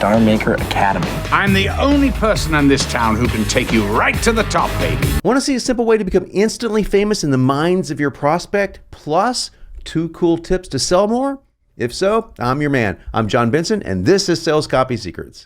Star Maker Academy. I'm the only person in this town who can take you right to the top, baby. Want to see a simple way to become instantly famous in the minds of your prospect, plus 2 cool tips to sell more? If so, I'm your man. I'm John Benson, and this is Sales Copy Secrets.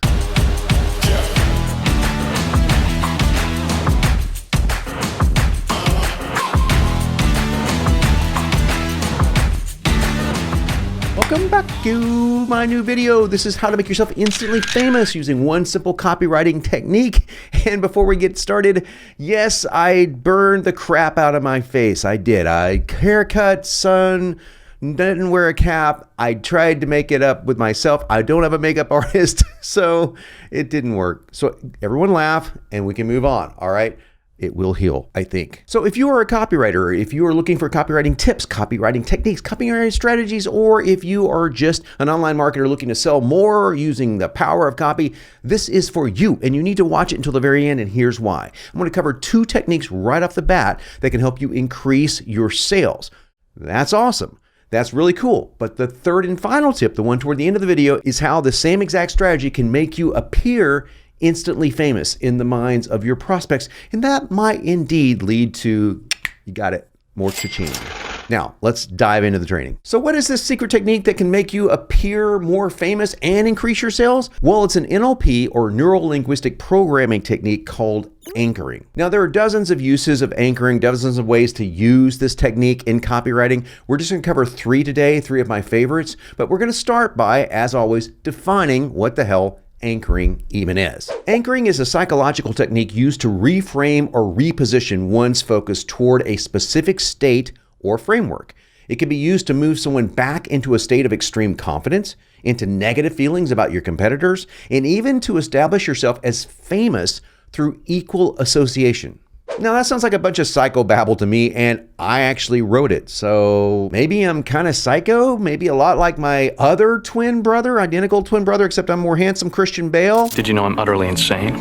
Welcome back to my new video. This is how to make yourself instantly famous using one simple copywriting technique. And before we get started, yes, I burned the crap out of my face. I did. Haircut, sun, didn't wear a cap. I tried to make it up with myself. I don't have a makeup artist, so it didn't work. So everyone laugh and we can move on, all right? It will heal, I think. So if you are a copywriter, if you are looking for copywriting tips, copywriting techniques, copywriting strategies, or if you are just an online marketer looking to sell more using the power of copy, this is for you. And you need to watch it until the very end, and here's why. I'm going to cover 2 techniques right off the bat that can help you increase your sales. That's awesome. That's really cool. But the third and final tip, the one toward the end of the video, is how the same exact strategy can make you appear instantly famous in the minds of your prospects. And that might indeed lead to, you got it, more cha-ching. Now, let's dive into the training. So what is this secret technique that can make you appear more famous and increase your sales? Well, it's an NLP or neuro-linguistic programming technique called anchoring. Now, there are dozens of uses of anchoring, dozens of ways to use this technique in copywriting. We're just going to cover 3 today, 3 of my favorites, but we're going to start by, as always, defining what the hell anchoring even is. Anchoring is a psychological technique used to reframe or reposition one's focus toward a specific state or framework. It can be used to move someone back into a state of extreme confidence, into negative feelings about your competitors, and even to establish yourself as famous through equal association. Now that sounds like a bunch of psychobabble to me, and I actually wrote it. So maybe I'm kind of psycho, maybe a lot like my other twin brother, identical twin brother, except I'm more handsome, Christian Bale. Did you know I'm utterly insane?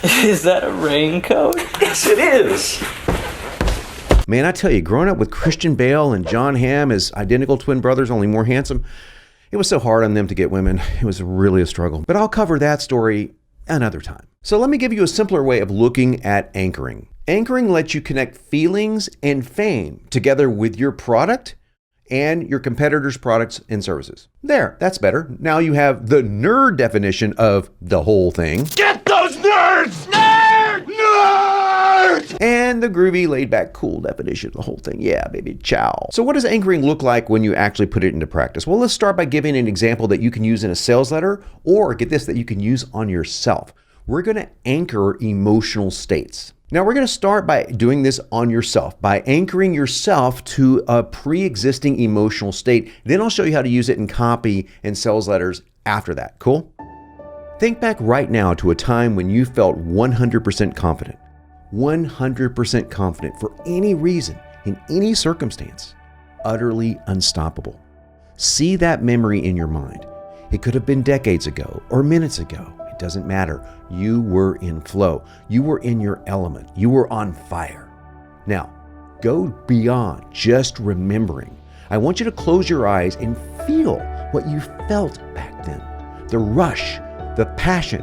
Is that a raincoat? Yes, it is. Man, I tell you, growing up with Christian Bale and John Hamm as identical twin brothers, only more handsome, it was so hard on them to get women. It was really a struggle. But I'll cover that story another time. So let me give you a simpler way of looking at anchoring. Anchoring lets you connect feelings and fame together with your product and your competitors' products and services. There, that's better. Now you have the nerd definition of the whole thing. Get those nerds! Nerd! Nerd! And the groovy, laid-back, cool definition of the whole thing. Yeah, baby, ciao. So what does anchoring look like when you actually put it into practice? Well, let's start by giving an example that you can use in a sales letter, or get this, that you can use on yourself. We're going to anchor emotional states. Now we're going to start by doing this on yourself, by anchoring yourself to a pre-existing emotional state. Then I'll show you how to use it in copy and sales letters after that. Cool? Think back right now to a time when you felt 100% confident. 100% confident for any reason, in any circumstance. Utterly unstoppable. See that memory in your mind. It could have been decades ago or minutes ago. It doesn't matter. You were in flow. You were in your element. You were on fire. Now, go beyond just remembering. I want you to close your eyes and feel what you felt back then. The rush, the passion,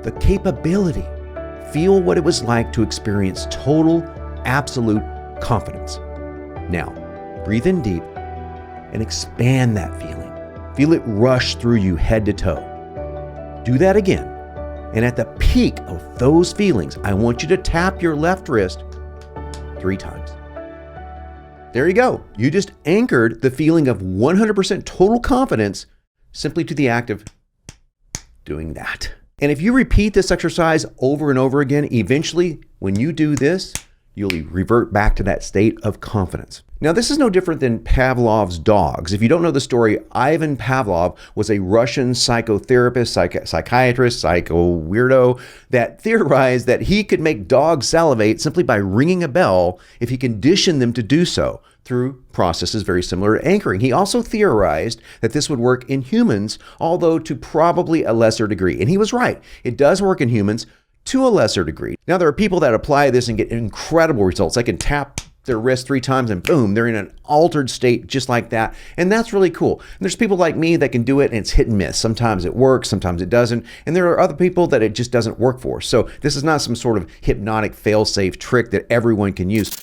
the capability. Feel what it was like to experience total, absolute confidence. Now, breathe in deep and expand that feeling. Feel it rush through you head to toe. Do that again. And at the peak of those feelings, I want you to tap your left wrist 3 times. There you go. You just anchored the feeling of 100% total confidence simply to the act of doing that. And if you repeat this exercise over and over again, eventually when you do this, you'll revert back to that state of confidence. Now, this is no different than Pavlov's dogs. If you don't know the story, Ivan Pavlov was a Russian psychotherapist, psychiatrist, psycho weirdo that theorized that he could make dogs salivate simply by ringing a bell if he conditioned them to do so through processes very similar to anchoring. He also theorized that this would work in humans, although to probably a lesser degree. And he was right. It does work in humans to a lesser degree. Now, there are people that apply this and get incredible results. They can tap their wrist 3 times and boom, they're in an altered state just like that. And that's really cool. And there's people like me that can do it and it's hit and miss. Sometimes it works, sometimes it doesn't. And there are other people that it just doesn't work for. So this is not some sort of hypnotic fail-safe trick that everyone can use.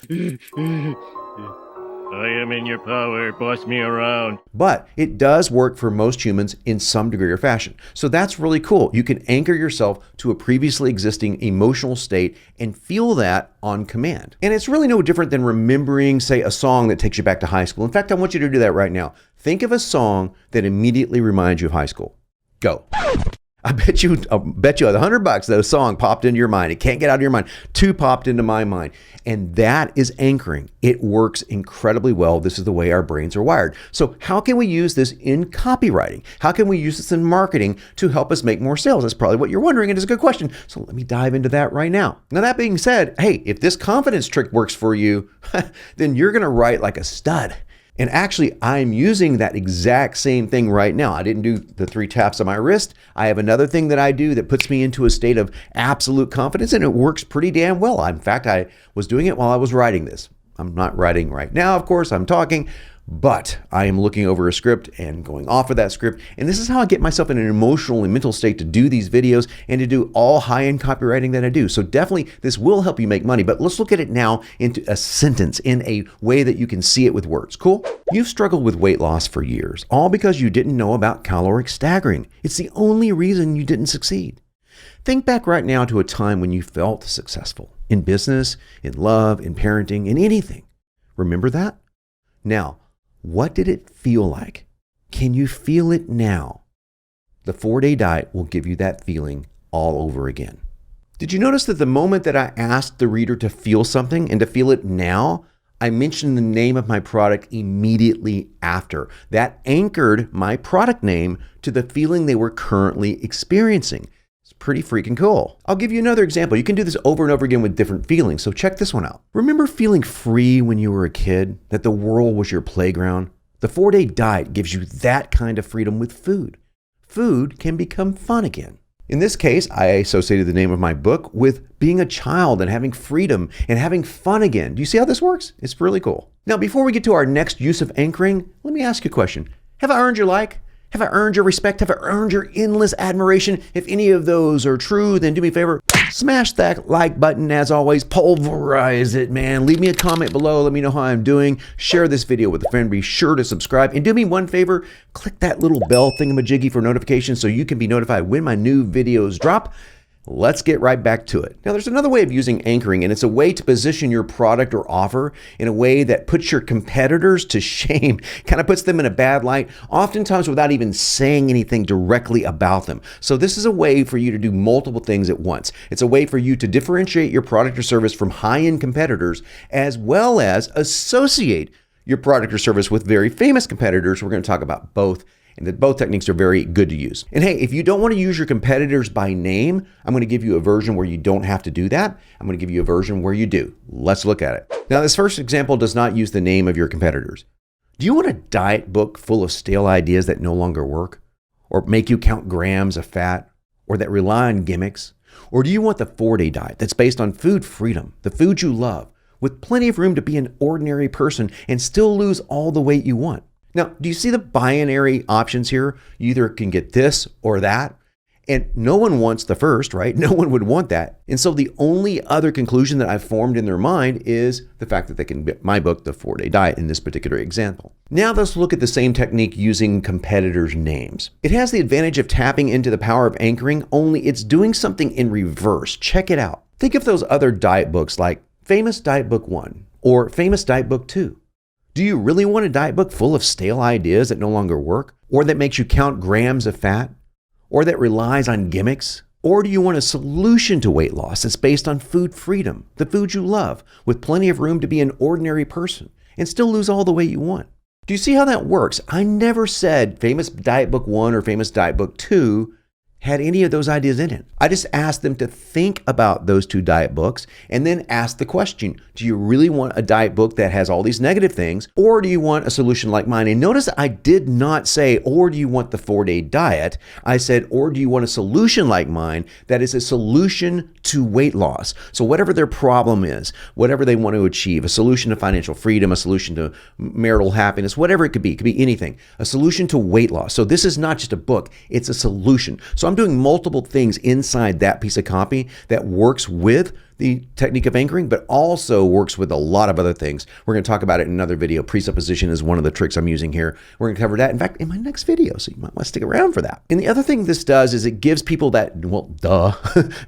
I am in your power, boss me around. But it does work for most humans in some degree or fashion. So that's really cool. You can anchor yourself to a previously existing emotional state and feel that on command. And it's really no different than remembering, say, a song that takes you back to high school. In fact, I want you to do that right now. Think of a song that immediately reminds you of high school. Go. I'll bet you $100 that a song popped into your mind. It can't get out of your mind. 2 popped into my mind. And that is anchoring. It works incredibly well. This is the way our brains are wired. So how can we use this in copywriting? How can we use this in marketing to help us make more sales? That's probably what you're wondering, and it's a good question. So let me dive into that right now. Now, that being said, hey, if this confidence trick works for you, then you're going to write like a stud. And actually, I'm using that exact same thing right now. I didn't do the 3 taps on my wrist. I have another thing that I do that puts me into a state of absolute confidence, and it works pretty damn well. In fact, I was doing it while I was writing this. I'm not writing right now, of course, I'm talking, but I am looking over a script and going off of that script. And this is how I get myself in an emotional and mental state to do these videos and to do all high-end copywriting that I do. So definitely this will help you make money, but let's look at it now into a sentence in a way that you can see it with words. Cool? You've struggled with weight loss for years, all because you didn't know about caloric staggering. It's the only reason you didn't succeed. Think back right now to a time when you felt successful in business, in love, in parenting, in anything. Remember that? Now, what did it feel like? Can you feel it now? The 4-day diet will give you that feeling all over again. Did you notice that the moment that I asked the reader to feel something and to feel it now, I mentioned the name of my product immediately after. That anchored my product name to the feeling they were currently experiencing. It's pretty freaking cool. I'll give you another example. You can do this over and over again with different feelings. So check this one out. Remember feeling free when you were a kid, that the world was your playground? The 4-day diet gives you that kind of freedom with food. Food can become fun again. In this case, I associated the name of my book with being a child and having freedom and having fun again. Do you see how this works? It's really cool. Now, before we get to our next use of anchoring, let me ask you a question. Have I earned your like? Have I earned your respect? Have I earned your endless admiration? If any of those are true, then do me a favor, smash that like button. As always, pulverize it, man. Leave me a comment below. Let me know how I'm doing. Share this video with a friend. Be sure to subscribe. And do me one favor, click that little bell thingamajiggy for notifications so you can be notified when my new videos drop. Let's get right back to it. Now, there's another way of using anchoring, and it's a way to position your product or offer in a way that puts your competitors to shame, kind of puts them in a bad light, oftentimes without even saying anything directly about them. So this is a way for you to do multiple things at once. It's a way for you to differentiate your product or service from high-end competitors, as well as associate your product or service with very famous competitors. We're going to talk about both. And that both techniques are very good to use. And hey, if you don't want to use your competitors by name, I'm going to give you a version where you don't have to do that. I'm going to give you a version where you do. Let's look at it. Now, this first example does not use the name of your competitors. Do you want a diet book full of stale ideas that no longer work? Or make you count grams of fat? Or that rely on gimmicks? Or do you want the 4-day diet that's based on food freedom, the food you love, with plenty of room to be an ordinary person and still lose all the weight you want? Now, do you see the binary options here? You either can get this or that, and no one wants the first, right? No one would want that. And so the only other conclusion that I've formed in their mind is the fact that they can get my book, The 4-Day Diet, in this particular example. Now let's look at the same technique using competitors' names. It has the advantage of tapping into the power of anchoring, only it's doing something in reverse. Check it out. Think of those other diet books like Famous Diet Book 1 or Famous Diet Book 2. Do you really want a diet book full of stale ideas that no longer work, or that makes you count grams of fat, or that relies on gimmicks? Or do you want a solution to weight loss that's based on food freedom, the food you love, with plenty of room to be an ordinary person and still lose all the weight you want? Do you see how that works? I never said Famous Diet Book 1 or Famous Diet Book 2 had any of those ideas in it. I just asked them to think about those two diet books and then ask the question, do you really want a diet book that has all these negative things, or do you want a solution like mine? And notice I did not say, or do you want the 4-day diet? I said, or do you want a solution like mine that is a solution to weight loss? So whatever their problem is, whatever they want to achieve, a solution to financial freedom, a solution to marital happiness, whatever it could be anything, a solution to weight loss. So this is not just a book, it's a solution. So I'm doing multiple things inside that piece of copy that works with the technique of anchoring, but also works with a lot of other things. We're going to talk about it in another video. Presupposition is one of the tricks I'm using here. We're going to cover that, in fact, in my next video, so you might want to stick around for that. And the other thing this does is it gives people that, well,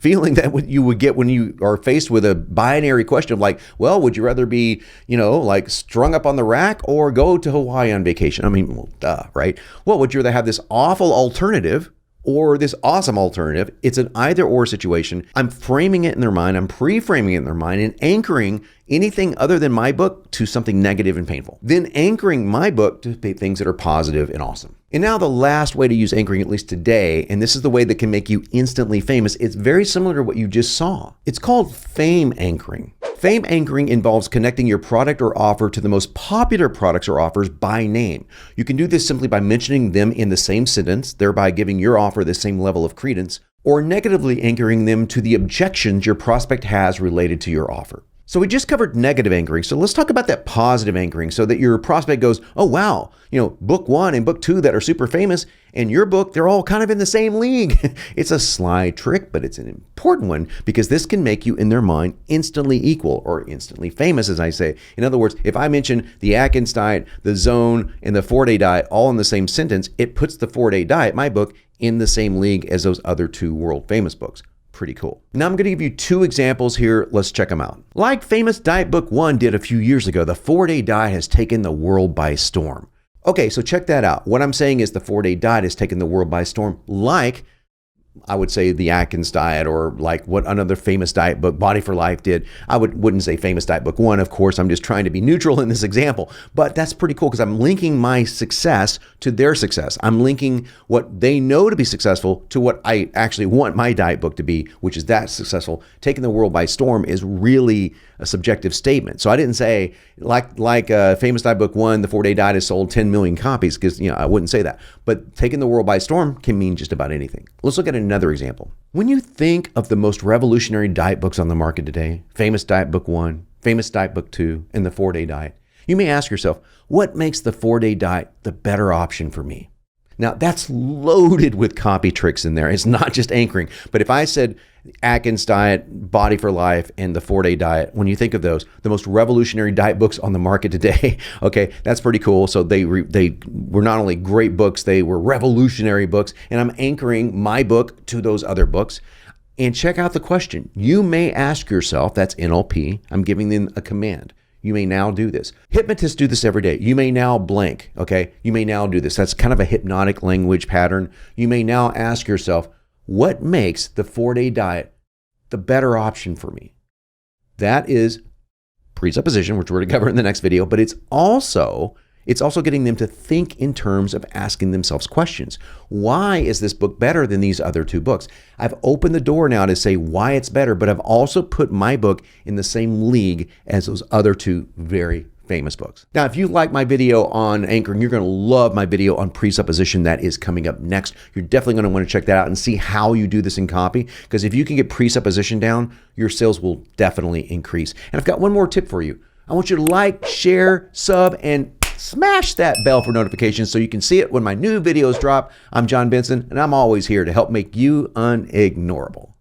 feeling that what you would get when you are faced with a binary question of like, well, would you rather be, like strung up on the rack or go to Hawaii on vacation? I mean, well, right? Well, would you rather have this awful alternative or this awesome alternative? It's an either or situation. I'm framing it in their mind. I'm pre-framing it in their mind and anchoring anything other than my book to something negative and painful. Then anchoring my book to things that are positive and awesome. And now the last way to use anchoring, at least today, and this is the way that can make you instantly famous. It's very similar to what you just saw. It's called fame anchoring. Fame anchoring involves connecting your product or offer to the most popular products or offers by name. You can do this simply by mentioning them in the same sentence, thereby giving your offer the same level of credence, or negatively anchoring them to the objections your prospect has related to your offer. So we just covered negative anchoring. So let's talk about that positive anchoring so that your prospect goes, oh, wow, book 1 and book 2 that are super famous and your book, they're all kind of in the same league. It's a sly trick, but it's an important one because this can make you in their mind instantly equal or instantly famous, as I say. In other words, if I mention the Atkins diet, the Zone, and the 4-day diet all in the same sentence, it puts the 4-day diet, my book, in the same league as those other 2 world famous books. Pretty cool. Now I'm going to give you 2 examples here. Let's check them out. Like famous diet book 1 did a few years ago, the 4-day diet has taken the world by storm. Okay, so check that out. What I'm saying is the 4-day diet has taken the world by storm, like I would say the Atkins diet, or like what another famous diet book, Body for Life, did. I wouldn't say famous diet book 1, of course. I'm just trying to be neutral in this example, but that's pretty cool because I'm linking my success to their success. I'm linking what they know to be successful to what I actually want my diet book to be, which is that successful. Taking the world by storm is really a subjective statement. So I didn't say like famous diet book 1, the 4-day diet has sold 10 million copies, because I wouldn't say that. But taking the world by storm can mean just about anything. Let's look at another example. When you think of the most revolutionary diet books on the market today, famous diet book 1, famous diet book 2, and the 4-day diet, you may ask yourself, what makes the 4-day diet the better option for me? Now that's loaded with copy tricks in there. It's not just anchoring. But if I said Atkins diet, Body for Life, and the 4-day diet, when you think of those, the most revolutionary diet books on the market today, okay, that's pretty cool. So they were not only great books, they were revolutionary books. And I'm anchoring my book to those other books. And check out the question. You may ask yourself, that's NLP, I'm giving them a command. You may now do this. Hypnotists do this every day. You may now blank, okay? You may now do this. That's kind of a hypnotic language pattern. You may now ask yourself, what makes the 4-day diet the better option for me? That is presupposition, which we're going to cover in the next video, but it's also getting them to think in terms of asking themselves questions. Why is this book better than these other 2 books? I've opened the door now to say why it's better, but I've also put my book in the same league as those other 2 very famous books. Now, if you like my video on anchoring, you're going to love my video on presupposition that is coming up next. You're definitely going to want to check that out and see how you do this in copy, because if you can get presupposition down, your sales will definitely increase. And I've got one more tip for you. I want you to like, share, sub, and smash that bell for notifications so you can see it when my new videos drop. I'm John Benson, and I'm always here to help make you unignorable.